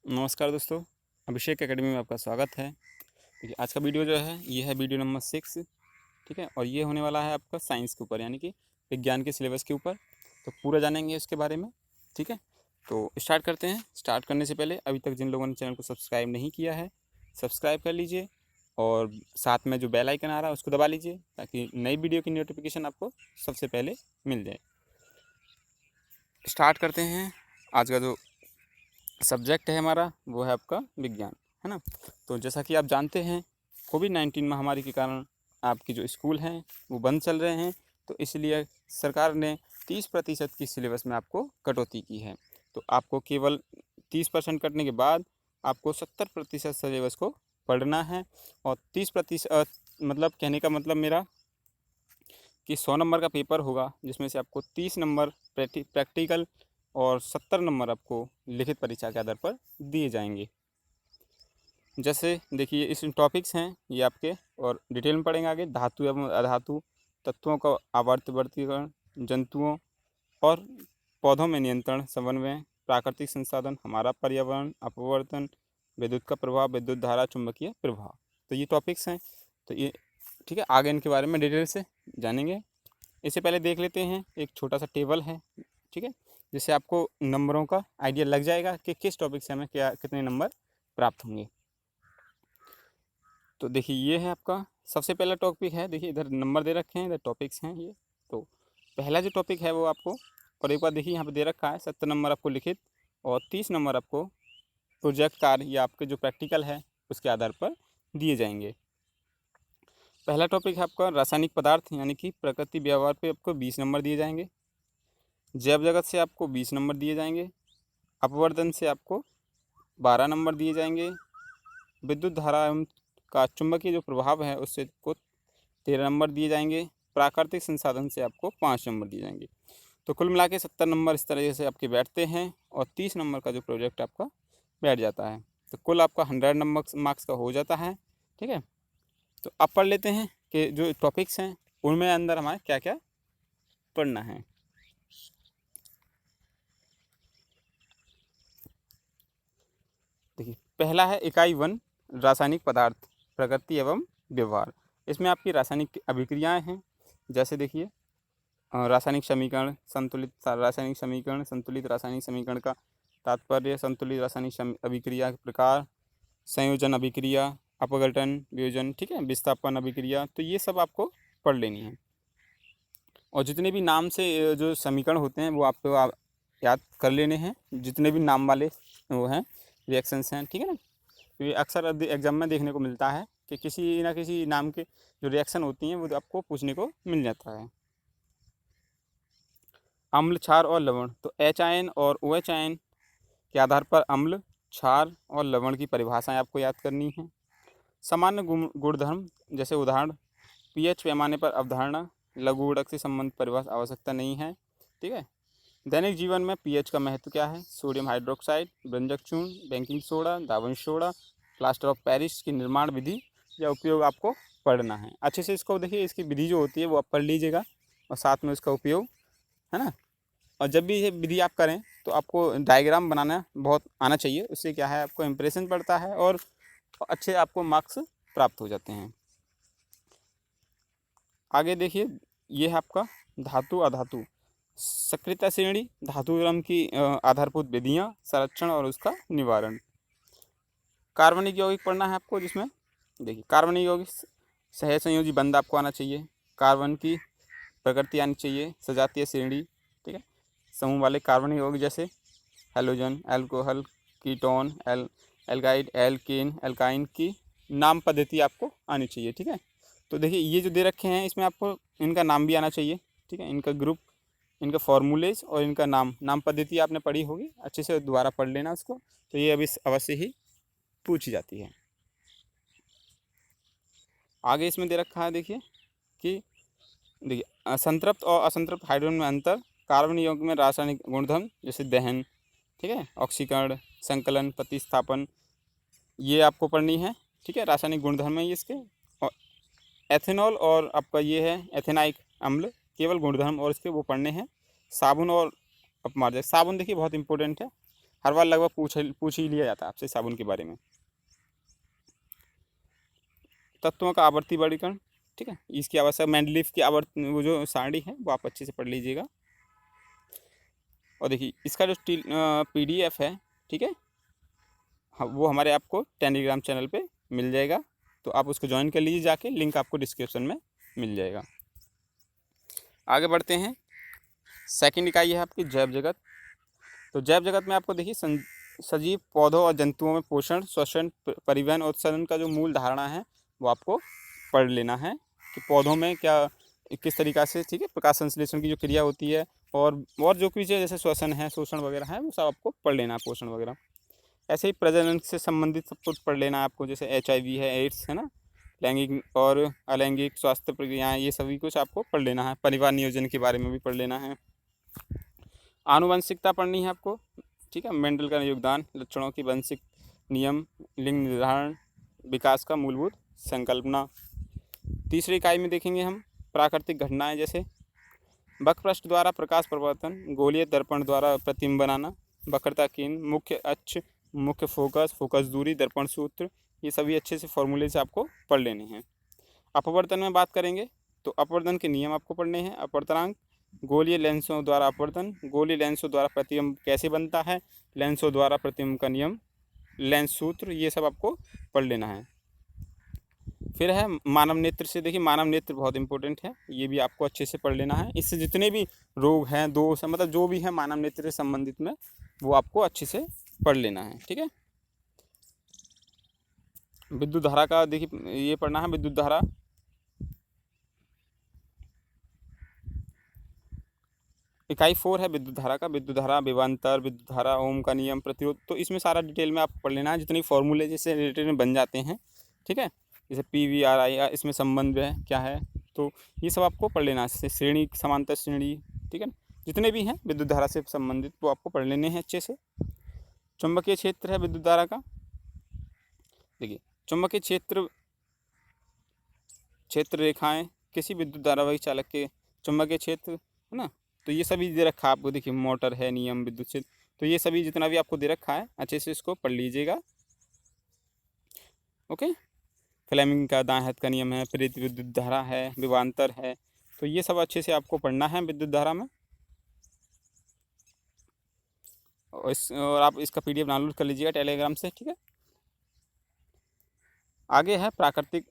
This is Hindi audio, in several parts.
नमस्कार दोस्तों, अभिषेक एकेडमी में आपका स्वागत है। देखिए आज का वीडियो जो है ये है वीडियो नंबर 6। ठीक है, और ये होने वाला है आपका साइंस के ऊपर, यानी कि विज्ञान के सिलेबस के ऊपर। तो पूरा जानेंगे इसके बारे में। ठीक है, तो स्टार्ट करते हैं। स्टार्ट करने से पहले अभी तक जिन लोगों ने चैनल को सब्सक्राइब नहीं किया है, सब्सक्राइब कर लीजिए और साथ में जो बेल आइकन आ रहा है उसको दबा लीजिए, ताकि नई वीडियो की नोटिफिकेशन आपको सबसे पहले मिल जाए। स्टार्ट करते हैं। आज का जो सब्जेक्ट है हमारा वो है आपका विज्ञान, है ना। तो जैसा कि आप जानते हैं, कोविड-19 महामारी के कारण आपके जो स्कूल हैं वो बंद चल रहे हैं। तो इसलिए सरकार ने 30% की सिलेबस में आपको कटौती की है। तो आपको केवल 30% कटने के बाद आपको 70% सिलेबस को पढ़ना है। और 30% मतलब कहने का मतलब मेरा कि 100 नंबर का पेपर होगा, जिसमें से आपको 30 नंबर प्रैक्टिकल और 70 नंबर आपको लिखित परीक्षा के आधार पर दिए जाएंगे। जैसे देखिए इस टॉपिक्स हैं ये आपके, और डिटेल में पढ़ेंगे आगे। धातु एवं अधातु, तत्वों का आवर्तवर्गीकरण, जंतुओं और पौधों में नियंत्रण समन्वय, प्राकृतिक संसाधन, हमारा पर्यावरण, अपवर्तन, विद्युत का प्रभाव, विद्युत धारा, चुंबकीय प्रभाव। तो ये टॉपिक्स हैं। तो ये ठीक है, आगे इनके बारे में डिटेल से जानेंगे। इससे पहले देख लेते हैं, एक छोटा सा टेबल है, ठीक है, जिससे आपको नंबरों का आइडिया लग जाएगा कि किस टॉपिक से हमें क्या कितने नंबर प्राप्त होंगे। तो देखिए ये है आपका सबसे पहला टॉपिक है। देखिए इधर नंबर दे रखे हैं, इधर टॉपिक्स हैं ये। तो पहला जो टॉपिक है वो आपको, और एक बार देखिए यहाँ पे दे रखा है 70 नंबर आपको लिखित और 30 नंबर आपको प्रोजेक्ट कार्य या आपके जो प्रैक्टिकल है उसके आधार पर दिए जाएंगे। पहला टॉपिक है आपका रासायनिक पदार्थ, यानी कि प्रकृति व्यवहार पे आपको 20 नंबर दिए जाएंगे। जैव जगत से आपको 20 नंबर दिए जाएंगे। अपवर्तन से आपको 12 नंबर दिए जाएंगे। विद्युत धारा एवं का चुंबकीय जो प्रभाव है उससे आपको 13 नंबर दिए जाएंगे। प्राकृतिक संसाधन से आपको 5 नंबर दिए जाएंगे। तो कुल मिला के 70 नंबर इस तरह से आपके बैठते हैं, और 30 नंबर का जो प्रोजेक्ट आपका बैठ जाता है। तो कुल आपका 100 नंबर मार्क्स का हो जाता है। ठीक है, तो अब पढ़ लेते हैं कि जो टॉपिक्स हैं उनमें अंदर हमारे क्या क्या पढ़ना है। देखिए पहला है इकाई 1, रासायनिक पदार्थ, प्रकृति एवं व्यवहार। इसमें आपकी रासायनिक अभिक्रियाएं हैं। जैसे देखिए रासायनिक समीकरण, रासायनिक समीकरण, संतुलित रासायनिक समीकरण का तात्पर्य, संतुलित रासायनिक अभिक्रिया के प्रकार, संयोजन अभिक्रिया, अपघटन, वियोजन, ठीक है, विस्थापन अभिक्रिया। तो ये सब आपको पढ़ लेनी है। और जितने भी नाम से जो समीकरण होते हैं वो आपको याद कर लेने हैं, जितने भी नाम वाले वो हैं, रिएक्शंस हैं। ठीक है ना, तो ये अक्सर एग्जाम में देखने को मिलता है कि किसी ना किसी नाम के जो रिएक्शन होती हैं वो आपको पूछने को मिल जाता है। अम्ल, क्षार और लवण, तो एच आयन और ओ एच आयन के आधार पर अम्ल, क्षार और लवण की परिभाषाएं आपको याद करनी है। सामान्य गुणधर्म, जैसे उदाहरण पीएच पैमाने पर अवधारणा, लघु गुणक से संबंधित परिभाषा आवश्यकता नहीं है। ठीक है, दैनिक जीवन में पीएच का महत्व क्या है, सोडियम हाइड्रोक्साइड, व्यंजक चूर्ण, बेकिंग सोडा, दावन सोडा, प्लास्टर ऑफ पेरिस की निर्माण विधि या उपयोग आपको पढ़ना है। अच्छे से इसको देखिए, इसकी विधि जो होती है वो आप पढ़ लीजिएगा और साथ में उसका उपयोग, है ना। और जब भी ये विधि आप करें तो आपको डायग्राम बनाना बहुत आना चाहिए। उससे क्या है, आपको इम्प्रेशन पड़ता है और अच्छे आपको मार्क्स प्राप्त हो जाते हैं। आगे देखिए ये है आपका धातु अधातु, सक्रियता श्रेणी, धातु क्रम की आधारभूत विधियाँ, संरक्षण और उसका निवारण। कार्बनिक यौगिक पढ़ना है आपको, जिसमें देखिए कार्बनिक यौगिक सह संयोजी बंध आपको आना चाहिए। कार्बन की प्रकृति आनी चाहिए, सजातीय श्रेणी, ठीक है, समूह वाले कार्बनिक यौगिक जैसे halogen, alcohol, ketone, aldehyde, alkane, alkyne की नाम पद्धति आपको आनी चाहिए। ठीक है, तो देखिए ये जो दे रखे हैं इसमें आपको इनका नाम भी आना चाहिए। ठीक है, इनका ग्रुप, इनका फॉर्मूलेज और इनका नाम पद्धति आपने पढ़ी होगी, अच्छे से दोबारा पढ़ लेना उसको। तो ये अभी अवश्य ही पूछी जाती है। आगे इसमें दे रखा है देखिए कि देखिए संतृप्त और असंतृप्त हाइड्रोजन में अंतर, कार्बन यौगिक में रासायनिक गुणधर्म जैसे दहन, ठीक है, ऑक्सीकरण, संकलन, प्रतिस्थापन, ये आपको पढ़नी है। ठीक है, रासायनिक गुणधर्म है ये इसके। और एथेनॉल और आपका ये है एथेनाइक अम्ल, केवल गुणधर्म और इसके वो पढ़ने हैं। साबुन और अपमार्जक, साबुन देखिए बहुत इंपॉर्टेंट है, हर बार लगभग पूछ ही लिया जाता है आपसे साबुन के बारे में। तत्वों का आवर्ती वर्गीकरण, ठीक है, इसकी आवश्यक मेंडलीफ की वो जो सारणी है वो आप अच्छे से पढ़ लीजिएगा। और देखिए इसका जो PDF है, ठीक है, हाँ, वो हमारे आपको टेलीग्राम चैनल पे मिल जाएगा, तो आप उसको ज्वाइन कर लीजिए जाके, लिंक आपको डिस्क्रिप्शन में मिल जाएगा। आगे बढ़ते हैं। सेकंड इकाई है आपकी जैव जगत। तो जैव जगत में आपको देखिए सजीव पौधों और जंतुओं में पोषण, श्वसन, परिवहन और उत्सर्जन का जो मूल धारणा है वो आपको पढ़ लेना है कि पौधों में क्या किस तरीक़ा से, ठीक है, प्रकाश संश्लेषण की जो क्रिया होती है और जो कुछ है जैसे श्वसन है, शोषण वगैरह है, वो सब आपको पढ़ लेना है, पोषण वगैरह। ऐसे ही प्रजनन से संबंधित सब कुछ पढ़ लेना है आपको, जैसे HIV है, एड्स है ना, लैंगिक और अलैंगिक स्वास्थ्य प्रक्रियाएँ, ये सभी कुछ आपको पढ़ लेना है। परिवार नियोजन के बारे में भी पढ़ लेना है। आनुवंशिकता पढ़नी है आपको, ठीक है, मेंडल का योगदान, लक्षणों की वंशिक नियम, लिंग निर्धारण, विकास का मूलभूत संकल्पना। तीसरी इकाई में देखेंगे हम प्राकृतिक घटनाएं, जैसे वक्रपृष्ठ द्वारा प्रकाश प्रवर्तन, गोलीय दर्पण द्वारा प्रतिबिंब बनाना, वक्रता केंद्र, मुख्य अक्ष, मुख्य फोकस दूरी, दर्पण सूत्र, ये सभी अच्छे से फॉर्मूले से आपको पढ़ लेने हैं। अपवर्तन में बात करेंगे तो अपवर्तन के नियम आपको पढ़ने हैं। अपवर्तनांक, गोलीय लेंसों द्वारा अपवर्तन, गोलीय लेंसों द्वारा प्रतिबिंब कैसे बनता है, लेंसों द्वारा प्रतिबिंब का नियम, लेंस सूत्र, ये सब आपको पढ़ लेना है। फिर है मानव नेत्र से, देखिए मानव नेत्र बहुत इंपॉर्टेंट है, ये भी आपको अच्छे से पढ़ लेना है। इससे जितने भी रोग हैं, दोष, मतलब जो भी है मानव नेत्र से संबंधित में, वो आपको अच्छे से पढ़ लेना है, ठीक है। विद्युत धारा का देखिए ये पढ़ना है, विद्युत धारा, इकाई 4 है विद्युत धारा का, विद्युत धारा, विभवांतर, विद्युत धारा, ओम का नियम, प्रतिरोध, तो इसमें सारा डिटेल में आपको पढ़ लेना है, जितने फॉर्मूले जैसे रिलेटेड में बन जाते हैं, ठीक है, जैसे PVRI, इसमें संबंध है क्या है, तो ये सब आपको पढ़ लेना है। श्रेणी, समांतर श्रेणी, ठीक है, जितने भी हैं विद्युत धारा से संबंधित वो आपको पढ़ लेने हैं अच्छे से। चुंबकीय क्षेत्र है विद्युत धारा का, देखिए चुंबकीय क्षेत्र रेखाएं किसी विद्युत धारावाही चालक के चुंबकीय क्षेत्र, है ना, तो ये सभी दे रखा है आपको, देखिए मोटर है, नियम, विद्युत क्षेत्र, तो ये सभी जितना भी आपको दे रखा है अच्छे से इसको पढ़ लीजिएगा, ओके। फ्लेमिंग का दाएं हाथ का नियम है, प्रेरित विद्युत धारा है, विभवांतर है, तो ये सब अच्छे से आपको पढ़ना है विद्युत धारा में। और आप इसका PDF डाउनलोड कर लीजिएगा टेलीग्राम से, ठीक है। आगे है प्राकृतिक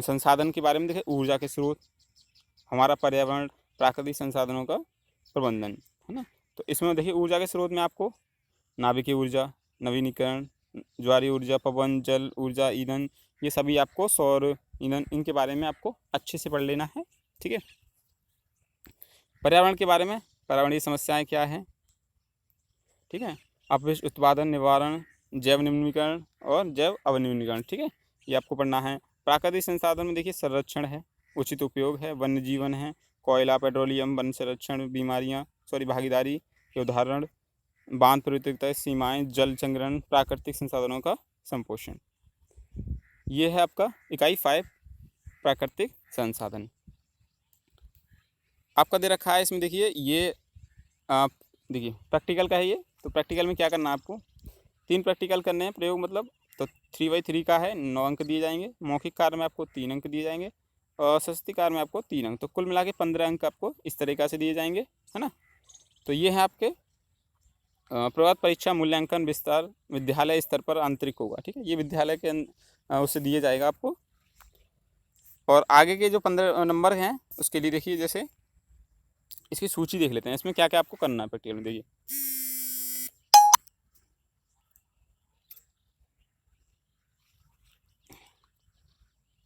संसाधन के बारे में, देखिए ऊर्जा के स्रोत, हमारा पर्यावरण, प्राकृतिक संसाधनों का प्रबंधन, है ना, तो इसमें देखिए ऊर्जा के स्रोत में आपको नाभिकीय ऊर्जा, नवीनीकरण, ज्वारीय ऊर्जा, पवन, जल ऊर्जा, ईंधन, ये सभी आपको, सौर ईंधन, इनके बारे में आपको अच्छे से पढ़ लेना है, ठीक है। पर्यावरण के बारे में, पर्यावरणीय समस्याएं क्या हैं, ठीक है, अपशिष्ट उत्पादन निवारण, जैव निम्नीकरण और जैव अवनिर्मीकरण, ठीक है, ये आपको पढ़ना है। प्राकृतिक संसाधन में देखिए संरक्षण है, उचित उपयोग है, वन्य जीवन है, कोयला, पेट्रोलियम, वन संरक्षण, भागीदारी के उदाहरण, बांध प्रयुक्तता, सीमाएं, जल संग्रहण, प्राकृतिक संसाधनों का संपोषण, ये है आपका इकाई 5 प्राकृतिक संसाधन। आपका दे रखा है इसमें, देखिए ये आप देखिए प्रैक्टिकल का है ये, तो प्रैक्टिकल में क्या करना है आपको, 3 प्रैक्टिकल करने हैं, प्रयोग मतलब, तो 3x3 का है, 9 अंक दिए जाएंगे, मौखिक कार्य में आपको 3 अंक दिए जाएंगे और सस्ती कार्य में आपको 3 अंक, तो कुल मिला के 15 अंक आपको इस तरीक़ा से दिए जाएंगे, है ना। तो ये है आपके प्रवेश परीक्षा मूल्यांकन विस्तार विद्यालय स्तर पर आंतरिक होगा, ठीक है, ये विद्यालय के उससे दिए जाएगा आपको। और आगे के जो 15 नंबर हैं उसके लिए देखिए, जैसे इसकी सूची देख लेते हैं, इसमें क्या क्या आपको करना है प्रैक्टिकल में, देखिए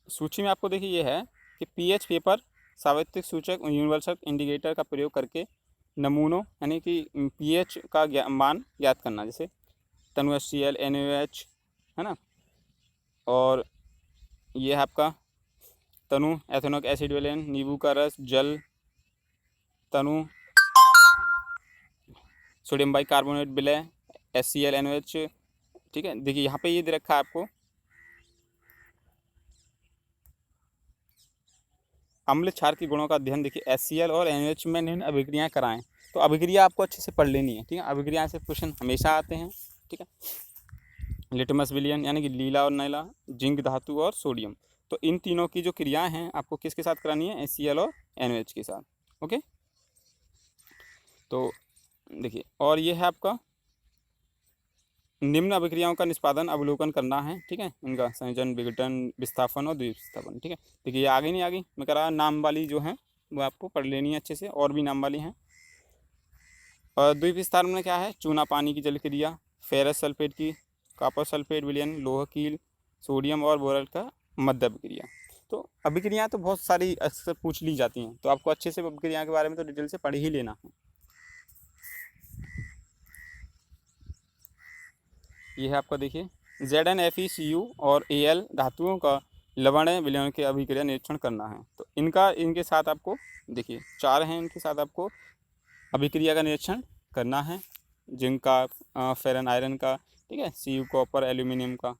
सूची में आपको देखिए ये है कि pH पेपर, सावित्रिक सूचक, यूनिवर्सल इंडिकेटर का प्रयोग करके नमूनों यानी कि pH का मान ज्ञात करना, जैसे तनु HCl, NaOH, है ना, और ये है आपका तनु एथेनोइक एसिड विलेन, नींबू का रस, जल, तनु सोडियम बाइकार्बोनेट विलय, HCl NaOH, ठीक है। देखिए यहाँ पे ये दे रखा है आपको अम्ल क्षार के गुणों का अध्ययन, देखिए HCl और NaOH में निम्न अभिक्रियाएं कराएं, तो तो अभिक्रिया आपको अच्छे से पढ़ लेनी है, ठीक है। अभिक्रिया से क्वेश्चन हमेशा आते हैं, ठीक है। लिटमस विलयन यानी कि लीला और नैला, जिंक धातु और सोडियम, तो इन तीनों की जो क्रियाएं हैं आपको किसके साथ करानी है, HCl और NaOH के साथ, ओके। तो देखिए, और ये है आपका निम्न अभिक्रियाओं का निष्पादन अवलोकन करना है, ठीक है। इनका संयोजन, विघटन, विस्थापन और द्विविस्थापन, ठीक है। देखिए ये आगे नहीं आगे मैं कह रहा, नाम वाली जो है वो आपको पढ़ लेनी है अच्छे से, और भी नाम वाली हैं। और द्विविस्थापन में क्या है, चूना पानी की जल क्रिया, फेरस सल्फेट की कॉपर सल्फेट विलयन, लोह कील, सोडियम और बोरल का मध्य अभिक्रिया। तो अभिक्रियाएँ तो बहुत सारी अक्सर पूछ ली जाती हैं, तो आपको अच्छे से अभिक्रिया के बारे में तो डिटेल से पढ़ ही लेना है। ये है आपका, देखिए ZnFeCu और Al धातुओं का लवणीय विलयन के अभिक्रिया निरीक्षण करना है। तो इनके साथ आपको देखिए 4 हैं, इनके साथ आपको अभिक्रिया का निरीक्षण करना है, जिंक का, फेरन आयरन का, ठीक है, Cu कॉपर एल्यूमिनियम का।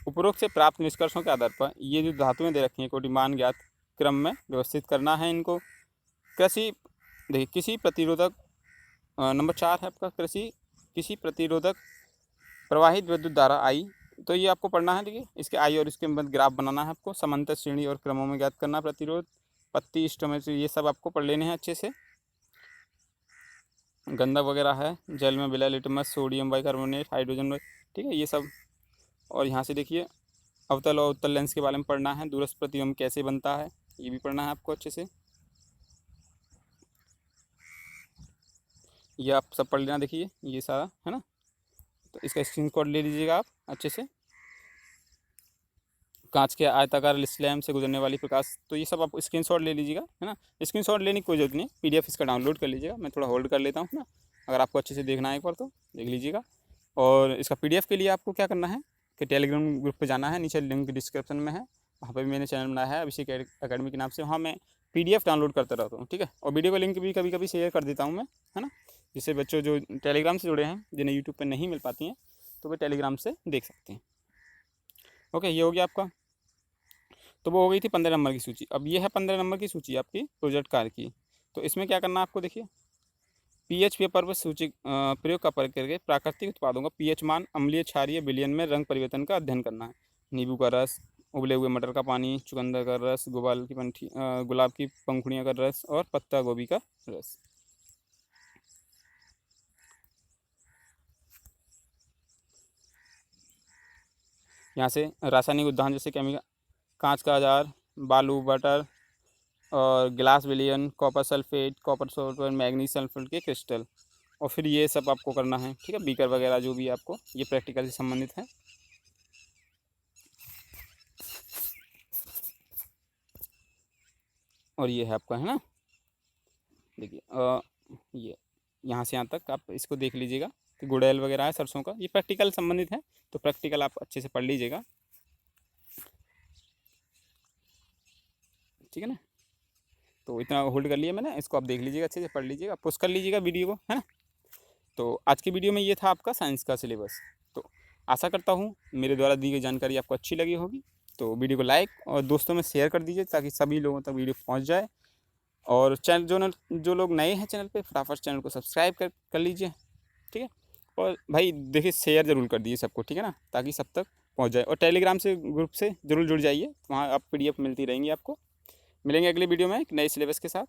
उपरोक्त से प्राप्त निष्कर्षों के आधार पर ये जो धातुएं दे रखी हैं कोटिमान ज्ञात क्रम में व्यवस्थित करना है इनको। कृषि देखिए किसी प्रतिरोधक, नंबर 4 है आपका, किसी प्रतिरोधक प्रवाहित विद्युत धारा आई, तो ये आपको पढ़ना है। देखिए इसके आई और इसके मध्य ग्राफ बनाना है आपको, समांतर श्रेणी और क्रमों में ज्ञात करना प्रतिरोध, पत्ती स्टोमेट्री, ये सब आपको पढ़ लेने हैं अच्छे से। गंधक वगैरह है, जल में विलय, लिटमस, सोडियम बाइकार्बोनेट, हाइड्रोजन, ठीक है, ये सब। और यहाँ से देखिए अवतल और उत्तल लेंस के बारे में पढ़ना है, दूरस्थ प्रतिबिंब कैसे बनता है ये भी पढ़ना है आपको अच्छे से, ये आप सब पढ़ लेना। देखिए ये सारा है ना, तो इसका स्क्रीनशॉट ले लीजिएगा आप अच्छे से। कांच के आयताकार स्लैब से गुजरने वाली प्रकाश, तो ये सब आप स्क्रीनशॉट ले लीजिएगा, है ना। स्क्रीनशॉट लेने की कोई जरूरत नहीं, PDF इसका डाउनलोड कर लीजिएगा, मैं थोड़ा होल्ड कर लेता हूँ ना, अगर आपको अच्छे से देखना है एक बार तो देख लीजिएगा। और इसका PDF के लिए आपको क्या करना है कि टेलीग्राम ग्रुप पर जाना है, नीचे लिंक डिस्क्रिप्शन में है, वहाँ पर भी मैंने चैनल बनाया है अभिषेक एकेडमी के नाम से, वहाँ मैं PDF डाउनलोड करता रहता हूँ, ठीक है। और वीडियो का लिंक भी कभी कभी शेयर कर देता हूँ मैं, है ना, जिससे बच्चों जो टेलीग्राम से जुड़े हैं जिन्हें यूट्यूब पर नहीं मिल पाती हैं तो वे टेलीग्राम से देख सकते हैं। ओके, ये हो गया आपका। तो वो हो गई थी 15 नंबर की सूची। अब ये है 15 नंबर की सूची आपकी प्रोजेक्ट कार्य की। तो इसमें क्या करना है आपको, देखिए पीएच पेपर पर सूची प्रयोग का प्रयोग करके प्राकृतिक उत्पादों का पीएच मान अम्लीय, क्षारीय, विलयन में रंग परिवर्तन का अध्ययन करना है। नींबू का रस, उबले हुए मटर का पानी, चुकंदर का रस, गुलाब की पंखुड़ियों का रस और पत्ता गोभी का रस। यहाँ से रासायनिक उदाहरण जैसे केमिकल, कांच का जार, बालू, बटर और ग्लास विलयन, कॉपर सल्फेट, मैग्नीज सल्फेट के क्रिस्टल, और फिर ये सब आपको करना है, ठीक है। बीकर वगैरह जो भी आपको, ये प्रैक्टिकल से संबंधित है। और ये है आपका, है ना, देखिए ये यहाँ से यहाँ तक आप इसको देख लीजिएगा कि गुड़ैल वगैरह है सरसों का, ये प्रैक्टिकल संबंधित है, तो प्रैक्टिकल आप अच्छे से पढ़ लीजिएगा, ठीक है ना। तो इतना होल्ड कर लिया मैंने, इसको आप देख लीजिएगा, अच्छे से पढ़ लीजिएगा, पोज कर लीजिएगा वीडियो को, है ना। तो आज की वीडियो में ये था आपका साइंस का सिलेबस। तो आशा करता हूँ मेरे द्वारा दी गई जानकारी आपको अच्छी लगी होगी। तो वीडियो को लाइक और दोस्तों में शेयर कर दीजिए ताकि सभी लोगों तक वीडियो पहुँच जाए। और चैनल जो लोग नए हैं चैनल पे, फटाफट चैनल को सब्सक्राइब कर लीजिए, ठीक है। और भाई देखिए शेयर ज़रूर कर दीजिए सबको, ठीक है ना, ताकि सब तक पहुँच जाए। और टेलीग्राम से ग्रुप से ज़रूर जुड़ जाइए, वहाँ आप PDF मिलती रहेंगी आपको। मिलेंगे अगली वीडियो में एक नए सिलेबस के साथ।